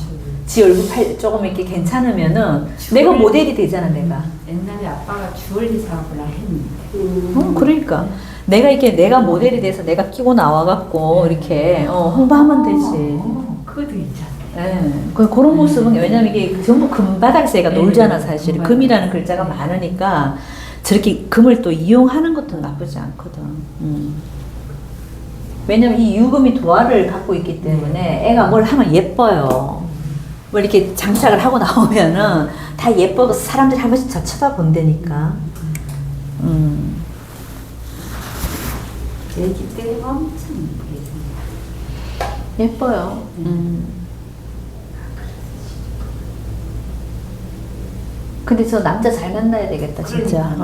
지 얼굴 조금 이렇게 괜찮으면은 내가 모델이 되잖아 내가. 옛날에 아빠가 주얼리 사업을 했는데. 그러니까 내가 모델이 돼서 내가 끼고 나와갖고 이렇게 홍보하면 되지. 그것도 괜찮아. 예, 그런 모습은 왜냐면 이게 전부 금바닥새가 놀잖아 사실은. 금이라는 글자가 많으니까 저렇게 금을 또 이용하는 것도 나쁘지 않거든. 왜냐면 이 유금이 도화를 갖고 있기 때문에 애가 뭘 하면 예뻐요. 뭐 이렇게 장착을 하고 나오면은 다 예뻐서 사람들이 한 번씩 다 쳐다본다니까. 애기 때 엄청 예뻐요. 근데 저 남자 잘 만나야 되겠다 진짜.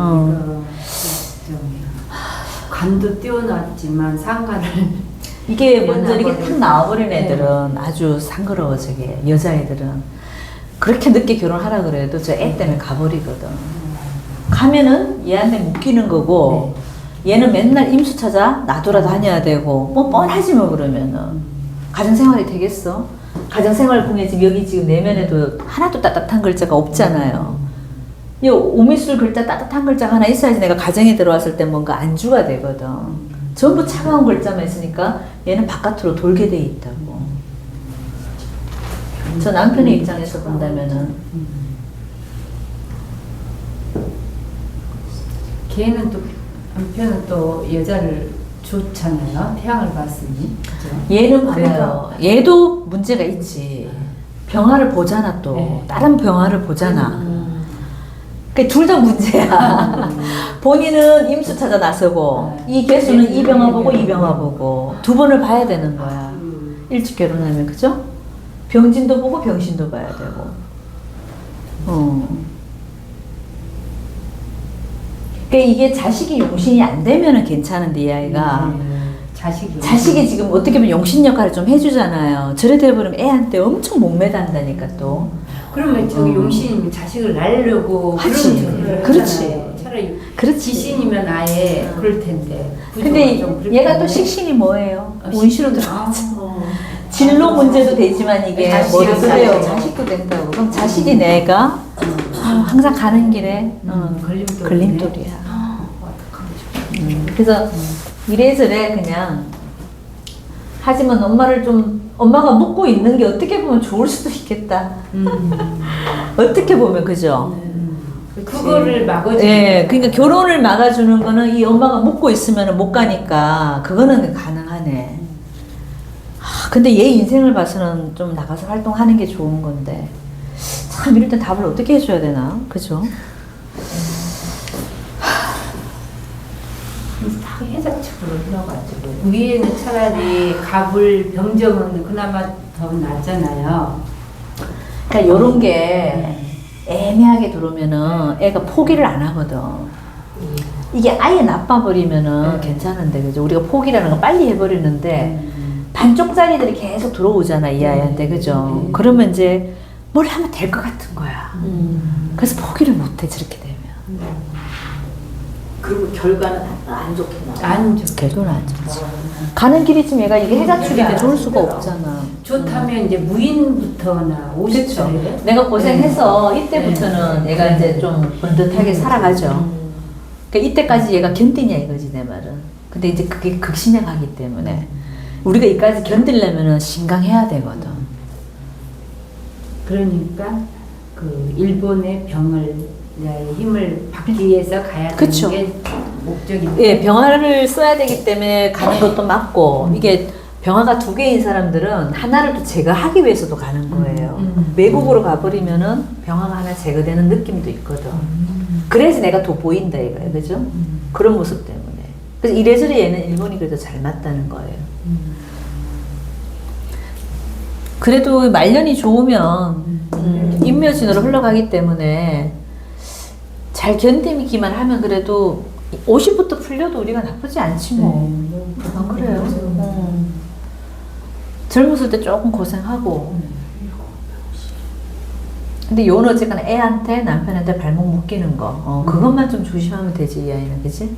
간도 띄워놨지만 상관을 이게 먼저 이렇게 탁 나와버린 네. 애들은 아주 상그러워 저게. 여자애들은 그렇게 늦게 결혼하라 그래도 저 애 때문에 가버리거든. 가면은 얘한테 묶이는 거고 얘는 맨날 임수 찾아 놔돌아 다녀야 되고 뭐 뻔하지 뭐. 그러면은 가정생활이 되겠어? 가정생활 보면 지금 여기 지금 내면에도 하나도 따뜻한 글자가 없잖아요. 이 오미술 글자 따뜻한 글자가 하나 있어야지 내가 가정에 들어왔을 때 뭔가 안주가 되거든. 전부 차가운 글자만 있으니까 얘는 바깥으로 돌게 돼 있다고. 저 남편의 입장에서 본다면은 걔는 또 남편은 또 여자를 좋잖아요. 태양을 봤으니. 그죠? 얘는 봐요. 얘도 문제가 있지. 병화를 보잖아 또. 네. 다른 병화를 보잖아. 그러니까 둘 다 문제야. 본인은 임수 찾아 나서고 이 개수는 이 병화 보고 이 병화 보고 두 번을 봐야 되는 거야. 일찍 결혼하면 그죠? 병진도 보고 병신도 봐야 되고. 그러니까 이게 자식이 용신이 안 되면은 괜찮은데 이 아이가 자식이 지금 어떻게 보면 용신 역할을 좀 해주잖아요. 저래 돼버리면 애한테 엄청 목매단다니까 또. 그러면 저기 용신이면 자식을 낳으려고 하지. 그러면 그렇지. 하잖아요. 차라리 그렇지. 지신이면 아예 그럴 텐데. 근데 좀 그렇기 얘가 또 때문에. 식신이 뭐예요? 아, 운시로 들어가지. 진로 문제도 되지만 이게 자식이 머리 그래요. 자식이. 자식도 된다고. 그럼 자식이 내가 항상 가는 길에 걸림돌이야. 그래서 이래저래 그냥 하지만 엄마가 묻고 있는 게 어떻게 보면 좋을 수도 있겠다. 어떻게 보면 그죠? 그거를 막아주는 예, 그러니까 결혼을 막아주는 거는 이 엄마가 묻고 있으면 못 가니까 그거는 가능하네. 근데 얘 인생을 봐서는 좀 나가서 활동하는 게 좋은 건데 참 이럴 땐 답을 어떻게 해줘야 되나? 그죠? 다 해자축으로 흘러가지고 위에는 차라리 갑을 병정은 그나마 더 낫잖아요. 그러니까 요런 게 애매하게 들어오면은 애가 포기를 안 하거든. 이게 아예 나빠버리면은 괜찮은데, 그죠? 우리가 포기라는 거 빨리 해버리는데, 반쪽짜리들이 계속 들어오잖아, 이 아이한테, 그죠? 그러면 이제 뭘 하면 될 것 같은 거야. 그래서 포기를 못 해, 저렇게 되면. 그리고 결과는 안 좋게 나와. 안 좋게. 결론은 안 좋지. 가는 길이 지금 얘가 이게 해자축인데 좋을 수가 없잖아. 좋다면 이제 무인부터나 50살에 내가 고생해서 이때부터는 얘가 이제 좀 번듯하게 살아가죠. 그러니까 이때까지 얘가 견디냐 이거지 내 말은. 근데 이제 그게 극신에 가기 때문에 우리가 이까지 견디려면은 신강해야 되거든. 그러니까 그 일본의 병을 힘을 받기 위해서 가야 되는 그쵸. 게 목적인데. 예, 병화를 써야 되기 때문에 가는 것도 맞고 이게 병화가 두 개인 사람들은 하나를 또 제거하기 위해서도 가는 거예요. 외국으로 가버리면은 병화가 하나 제거되는 느낌도 있거든. 그래서 내가 더 보인다 이거예요, 그죠? 그런 모습 때문에. 그래서 이래저래 얘는 일본이 그래도 잘 맞다는 거예요. 그래도 말년이 좋으면 인묘진으로 흘러가기 때문에 잘 견디기만 하면 그래도 50부터 풀려도 우리가 나쁘지 않지 뭐. 그래요. 젊었을 때 조금 고생하고. 근데 요는 어쨌거나 애한테 남편한테 발목 묶이는 거. 그것만 좀 조심하면 되지 이 아이는, 그치?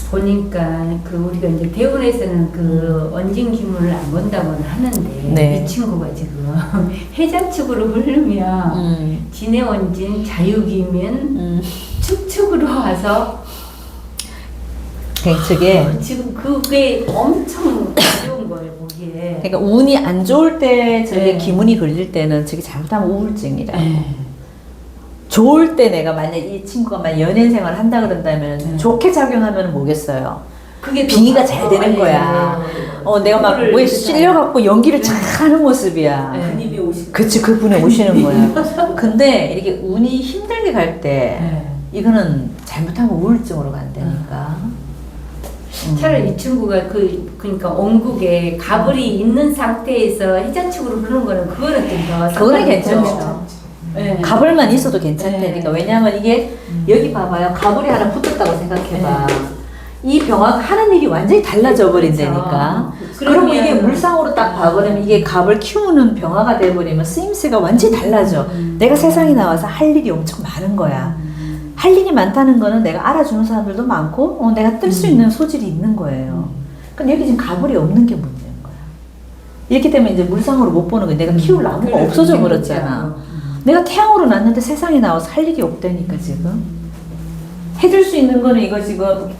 보니까 그 우리가 이제 대운에서는 그 언진 기문을 안 본다고는 하는데 네. 이 친구가 지금 해자축으로 흐르면 진해 원진 자유기면 축축으로 와서 저게 지금 그게 엄청 어려운 거예요 보기에. 그러니까 운이 안 좋을 때 저게 네. 기문이 걸릴 때는 저게 잘못하면 우울증이라. 좋을 때 내가 만약 이 친구가 만 연애 생활을 한다 그런다면 좋게 작용하면 뭐겠어요. 그게 빙의가 잘 되는 거야. 내가 막 그거를 뭐에 실려갖고 연기를 잘 하는 모습이야. 근입이 오시고. 그치, 그분이 오시는 거야. 근데 이렇게 운이 힘들게 갈 때 이거는 잘못하면 우울증으로 간다니까. 차라리 이 친구가 그러니까 원국에 가불이 있는 상태에서 해자축으로 흐르는 거는 그거는 좀더 그거는 괜찮죠. 네. 가불만 있어도 괜찮다니까. 네. 왜냐하면 이게 여기 봐봐요. 가불이 하나 붙었다고 생각해봐. 이 병화가 하는 일이 완전히 달라져 버린다니까. 그러면 이게 물상으로 딱 봐버리면 이게 갑을 키우는 병화가 돼버리면 쓰임새가 완전히 달라져. 내가 세상에 나와서 할 일이 엄청 많은 거야. 할 일이 많다는 거는 내가 알아주는 사람들도 많고 내가 뜰 수 있는 소질이 있는 거예요. 근데 여기 지금 가불이 없는 게 문제인 거야. 이렇게 되면 이제 물상으로 못 보는 거야. 내가 키울 나무가 없어져 버렸잖아. 내가 태양으로 났는데 세상에 나와서 할 일이 없다니까 지금. 해줄 수 있는 거는 이거 지금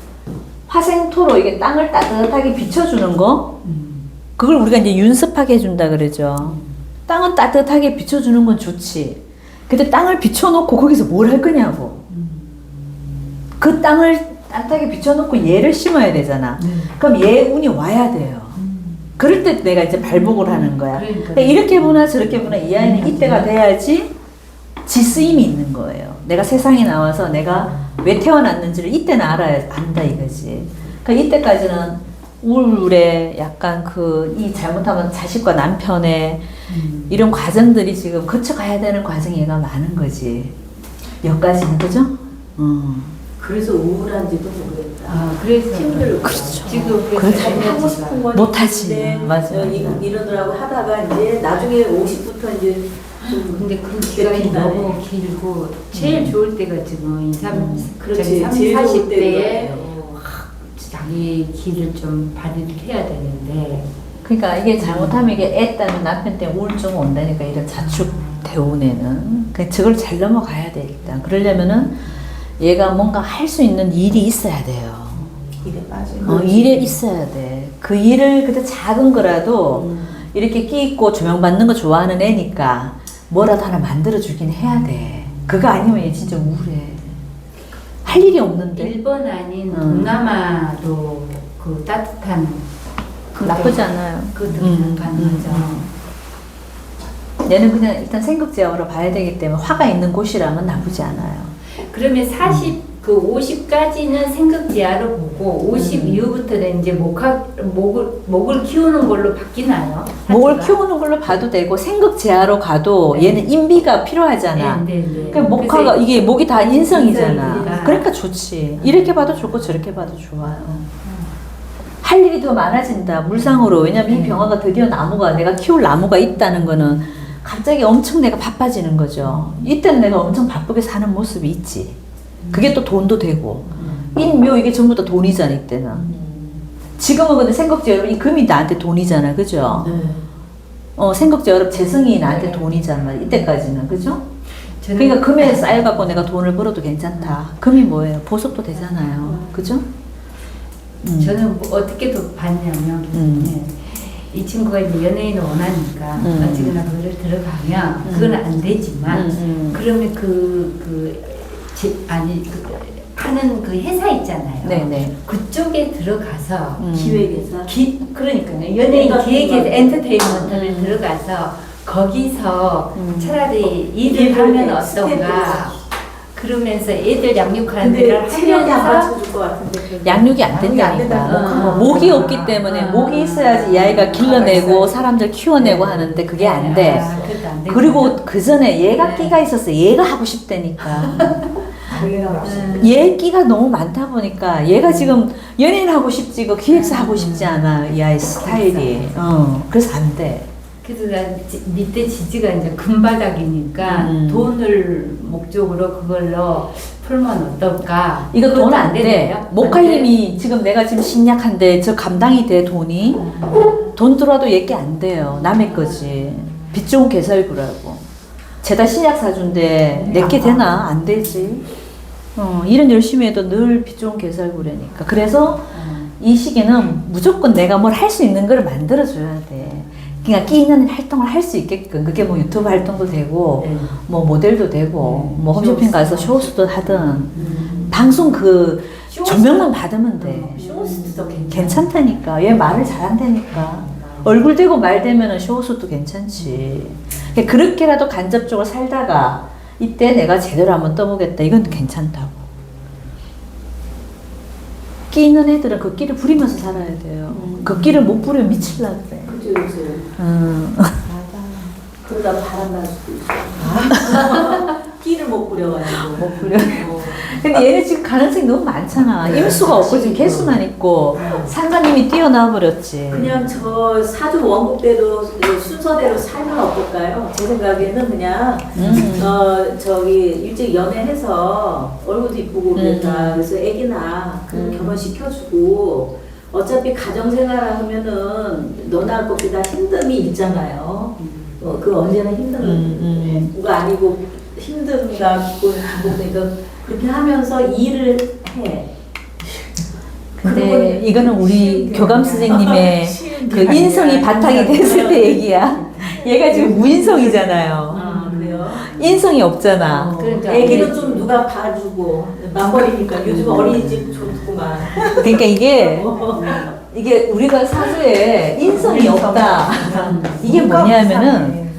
화생토로 이게 땅을 따뜻하게 비춰주는 거. 그걸 우리가 이제 윤습하게 해준다 그러죠. 땅은 따뜻하게 비춰주는 건 좋지. 근데 땅을 비춰놓고 거기서 뭘 할 거냐고. 그 땅을 따뜻하게 비춰놓고 얘를 심어야 되잖아. 그럼 얘 운이 와야 돼요. 그럴 때 내가 이제 발복을 하는 거야. 그러니까 이렇게 보나 저렇게 보나 이 아이는 이때가 돼야지 지 쓰임이 있는 거예요. 내가 세상에 나와서 내가 왜 태어났는지를 이때는 알아야 안다 이거지. 그러니까 이때까지는 우울에 약간 이 잘못하면 자식과 남편의 이런 과정들이 지금 거쳐가야 되는 과정이 얘가 많은 거지. 여기까지는 그죠? 그래서 우울한지도 모르겠다. 그래서 힘들고. 그렇죠. 지금 그렇죠. 자기 하고 싶은 건 못하지. 있는데, 맞아. 이러더라고 하다가 이제 나중에 50부터 이제 좀 근데 그 기간이 너무 길고 제일 좋을 때가 지금 2, 3, 그렇지. 30, 제일 좋을 40대에 때에 자기 길을 좀 발휘를 해야 되는데 그러니까 이게 잘못하면 이게 애 때문에 남편 때문에 우울증 온다니까 이런 자축 대운에는 저걸 잘 넘어가야 돼 일단. 그러려면은 얘가 뭔가 할 수 있는 일이 있어야 돼요. 일에 빠져. 일에 있어야 돼. 그 일을 그때 작은 거라도 이렇게 끼 있고 조명받는 거 좋아하는 애니까 뭐라도 하나 만들어주긴 해야 돼. 그거 아니면 얘 진짜 우울해. 할 일이 없는데. 일본 아닌 동남아도 그 따뜻한 나쁘지 않아요. 그것도 가능하죠. 얘는 그냥 일단 생극제약으로 봐야 되기 때문에 화가 있는 곳이라면 나쁘지 않아요. 그러면 50까지는 생극지하로 보고 50 이후부터는 이제 목을 키우는 걸로 바뀌나요? 목을 하지가? 키우는 걸로 봐도 되고 생극제하로 가도 네. 얘는 인비가 필요하잖아. 네. 그러니까 목화가 이게 목이 다 인성이잖아. 인성이니까. 그러니까 좋지. 이렇게 봐도 좋고 저렇게 봐도 좋아요. 할 일이 더 많아진다. 물상으로. 왜냐면 이 병화가 드디어 나무가 내가 키울 나무가 있다는 거는 갑자기 엄청 내가 바빠지는 거죠. 이때는 내가 엄청 바쁘게 사는 모습이 있지. 그게 또 돈도 되고. 인묘 이게 전부 다 돈이잖아 이때는. 지금은 근데 생각지 여러분 이 금이 나한테 돈이잖아. 그죠? 생각지 여러분 재성이 나한테 돈이잖아. 이때까지는. 그죠? 그러니까 금에 쌓여갖고 내가 돈을 벌어도 괜찮다. 금이 뭐예요? 보석도 되잖아요. 그죠? 저는 뭐 어떻게 또 봤냐면 네. 이 친구가 이제 연예인을 원하니까 어찌거나 그거를 들어가면 그건 안 되지만 그러면 하는 그 회사 있잖아요. 네네. 그쪽에 들어가서 기획에서 그러니까요. 연예인 기획에서 엔터테인먼트를 들어가서 거기서 차라리 일을 하면 어떤가. 그러면서 애들 양육하는 데를 체력이 안 하면서 받쳐줄 것 같은데. 양육이 안 된다니까. 목이 없기 때문에 목이 있어야지 이 아이가 길러내고 사람들 키워내고 하는데 그게 안 돼. 그것도 안 되구나. 그리고 그 전에 얘가 끼가 있었어. 얘가 하고 싶다니까. 자기가 얘 끼가 너무 많다 보니까 얘가 지금 연예인 하고 싶지 그 기획사 하고 싶지 않아. 이 아이 스타일이. 그래서 안 돼. 그래서 난 밑에 지지가 이제 금바닥이니까 돈을 목적으로 그걸로 풀면 어떨까? 이거 돈 안 돼. 되네요? 목할님이 지금 내가 지금 신약한데 저 감당이 돼 돈이? 돈 들어와도 얘게 안 돼요. 남의 거지. 빚 좋은 개살구라고. 죄다 신약 사준데 내게 되나? 안 되지. 일은 열심히 해도 늘 빚 좋은 개살구라니까. 그래서 이 시기는 무조건 내가 뭘 할 수 있는 걸 만들어줘야 돼. 그러니까 끼 있는 활동을 할 수 있게끔 그게 뭐 유튜브 활동도 되고 뭐 모델도 되고 뭐 홈쇼핑 가서 쇼호스도 하든 방송 그 조명만 받으면 돼. 쇼호스트도 괜찮다니까. 얘 말을 잘한다니까. 얼굴 대고 말 대면은 쇼호스도 괜찮지. 그러니까 그렇게라도 간접적으로 살다가 이때 내가 제대로 한번 떠보겠다. 이건 괜찮다고. 끼 있는 애들은 그 끼를 부리면서 살아야 돼요. 그 끼를 못 부리면 미칠라 그래. 그죠 요새. 맞아. 그러다 바람 날 수도 있어. 끼를 못 부려가지고. 못 부려. 근데 얘네 지금 가능성이 너무 많잖아. 임수가 없고 지금 개수만 있고 상가님이 뛰어나와 버렸지. 그냥 저 사주 원곡대로 순서대로 살면 어떨까요? 제 생각에는 그냥 저기 일찍 연애해서 얼굴도 이쁘고 그랬다. 그래서 애기나 결혼시켜주고 어차피 가정생활을 하면은 너나 할 것보다 힘듦이 있잖아요. 그 언제나 힘든 거가 아니고 힘든가 그러니까 그렇게 하면서 일을 해. 근데 이거는 우리 교감 선생님의 그 인성이 바탕이 됐을 때 얘기야. 얘가 지금 무인성이잖아요. 아 그래요? 인성이 없잖아. 그러니까 애기는 좀 누가 봐주고 맞벌이니까 요즘 어린이집 좋구만. 그러니까 이게 우리가 사주에 인성이 없다. 이게 뭐냐면은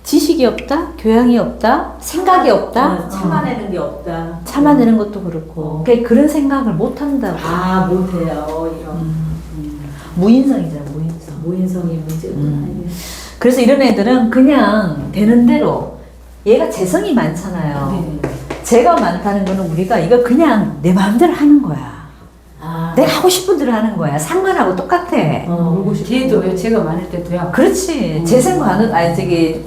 지식이 없다, 교양이 없다, 생각이 없다. 참아내는 게 없다. 참아내는 것도 그렇고. 그러니까 그런 생각을 못 한다고. 아 못해요 이런 무인성이잖아, 무인성. 모인성이 문제구나. 그래서 이런 애들은 그냥 되는 대로 얘가 재성이 많잖아요. 네. 재가 많다는 거는 우리가 이거 그냥 내 마음대로 하는 거야. 아, 내가 하고 싶은 대로 하는 거야. 상관하고 똑같아. 놀고 싶어. 걔도요. 제가 많을 때도요. 그렇지. 재생관은 아니 저기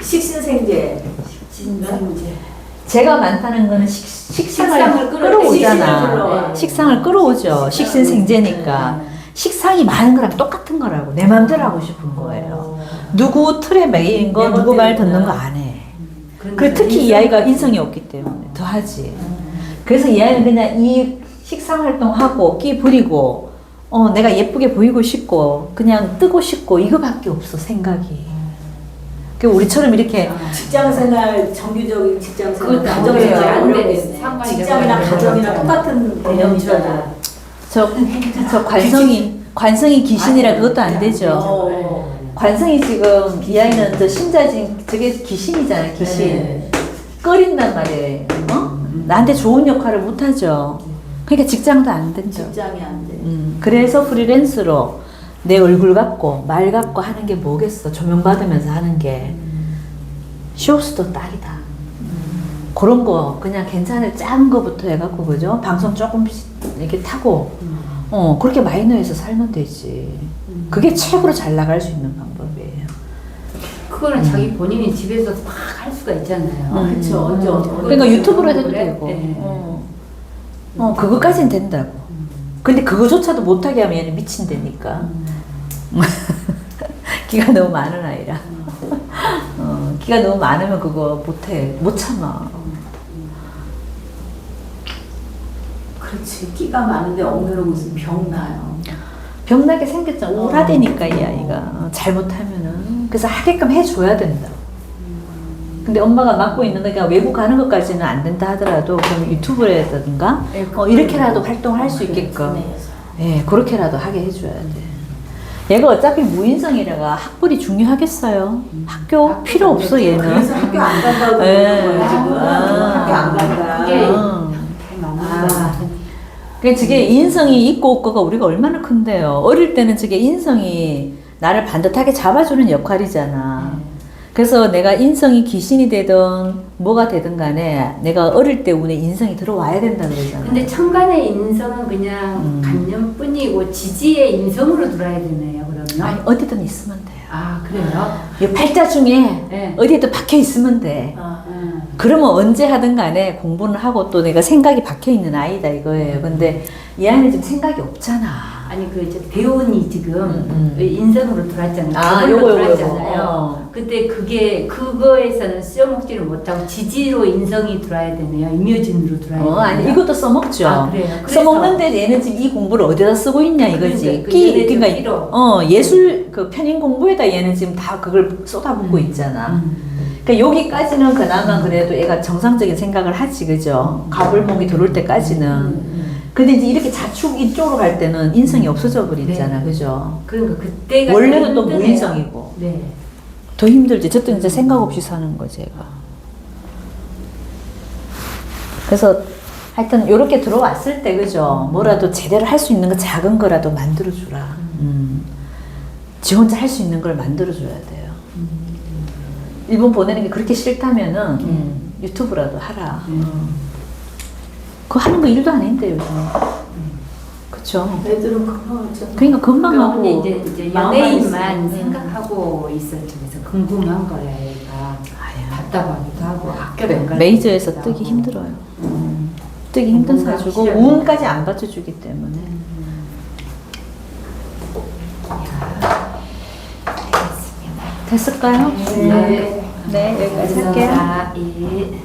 식신생제. 진상제. 재가 많다는 거는 식상을 식상을 끌어오잖아. 식상을 끌어오죠. 식신생재니까. 식상이 많은 거랑 똑같은 거라고. 내 마음대로 하고 싶은 거예요. 누구 틀에 매인 거, 내 누구 말 멋대로 듣는 거 한다. 안 해. 그러니까 그리고 특히 이 아이가 인성이 없기 때문에 더 하지. 그래서 이 아이는 그냥 이 식상 활동하고 끼 부리고 내가 예쁘게 보이고 싶고 그냥 뜨고 싶고 이거밖에 없어 생각이. 그 우리처럼 이렇게 직장생활 정규적인 직장생활 그것도 가정생활 안 돼. 어렵겠네. 상관이 직장이나 되고 가정이나 그러니까. 똑같은 개념이잖아. 저 관성이 귀신이라 그것도 안 되죠. 관성이 지금 이 아이는 저 신자진 저게 귀신이잖아요. 귀신. 네. 꺼린단 말이에요. 나한테 좋은 역할을 못 하죠. 그러니까 직장도 안 된죠. 직장이 안 돼. 그래서 프리랜서로 내 얼굴 갖고 말 갖고 하는 게 뭐겠어. 조명 받으면서 하는 게 쇼스도 딱이다. 그런 거 그냥 괜찮을 작은 거부터 해갖고 그죠? 방송 조금씩 이렇게 타고 그렇게 마이너에서 살면 되지. 그게 최고로 잘 나갈 수 있는 방법이에요. 그거는 자기 본인이 집에서 막 할 수가 있잖아요. 그쵸. 언제 그러니까 유튜브로 해도 그래? 되고. 네. 그거까진 된다고. 근데 그거조차도 못하게 하면 얘는 미친다니까. 기가 너무 많은 아이라. 기가 너무 많으면 그거 못해. 못 참아. 그렇지. 끼가 많은데 억누르고 무슨 병 나요. 병나게 생겼잖아. 우울하다니까 이 아이가. 잘못하면은. 그래서 하게끔 해줘야 된다. 근데 엄마가 맡고 있는 거니까 외국 가는 것까지는 안 된다 하더라도 그럼 유튜브라든가 이렇게라도 활동을 할 수 있게끔 그렇게라도 하게 해줘야 돼. 얘가 어차피 무인성이라가 학벌이 중요하겠어요. 학교 필요 없어 얘는. 그래서 학교 안 간다고 그러는 거야 지금. 학교 안 간다. 그게 그러니까 저게 인성이 있고 없고가 우리가 얼마나 큰데요. 어릴 때는 저게 인성이 나를 반듯하게 잡아주는 역할이잖아. 그래서 내가 인성이 귀신이 되든 뭐가 되든 간에 내가 어릴 때 운에 인성이 들어와야 된다 그러잖아. 근데 천간의 인성은 그냥 관념뿐이고 지지의 인성으로 들어야 되네요. 그러면 아니 어디든 있으면 돼요. 아 그래요? 이 팔자 중에 네. 어디에도 박혀 있으면 돼. 음. 그러면 언제 하든 간에 공부는 하고 또 내가 생각이 박혀 있는 아이다 이거예요. 근데 이 아이는 지금 생각이 없잖아. 아니 저 대운이 지금 인성으로 들어왔잖아요. 아, 요걸로 요거. 들어왔잖아요. 그때 그거에서는 쓰여먹지를 못하고 지지로 인성이 들어야 되네요. 임묘진으로 들어야 되네요. 아니 이것도 써먹죠. 아, 그래요? 그래서- 써먹는데 얘는 지금 이 공부를 어디다 쓰고 있냐 이거지. 그러니까 그 얘네들 필요. 예술 그 편인 공부에다 얘는 지금 다 그걸 쏟아붓고 있잖아. 그러니까 여기까지는 그나마 그래도 애가 정상적인 생각을 하지 그죠. 가불목이 들어올 때까지는. 근데 이제 이렇게 자축 이쪽으로 갈 때는 인성이 없어져 버리잖아, 네. 그죠? 그러니까 그때가 원래는 또 힘드네요. 무인성이고 네. 더 힘들지. 저때 이제 생각 없이 사는 거지, 얘가. 그래서 하여튼 이렇게 들어왔을 때 그죠? 뭐라도 제대로 할 수 있는 거 작은 거라도 만들어 주라. 지 혼자 할 수 있는 걸 만들어 줘야 돼요. 일본 보내는 게 그렇게 싫다면은 유튜브라도 하라. 그거 하는 거 일도 아닌데 요즘. 그쵸? 애들은 금방 좀 그러니까 금방 그러니까 하고. 언니 이제 마음만 연예인만 있으면. 생각하고 있었죠. 그래서 궁금한 거야 얘가. 답답하기도 하고 학교도 안 가고 메이저에서 싶기도 뜨기 하고. 힘들어요. 뜨기 힘든 뭔가 사주고 확실하게. 운까지 안 받쳐주기 때문에. 알겠습니다. 됐을까요? 네. 네, 여기까지 할게요. 감사합니다. 예.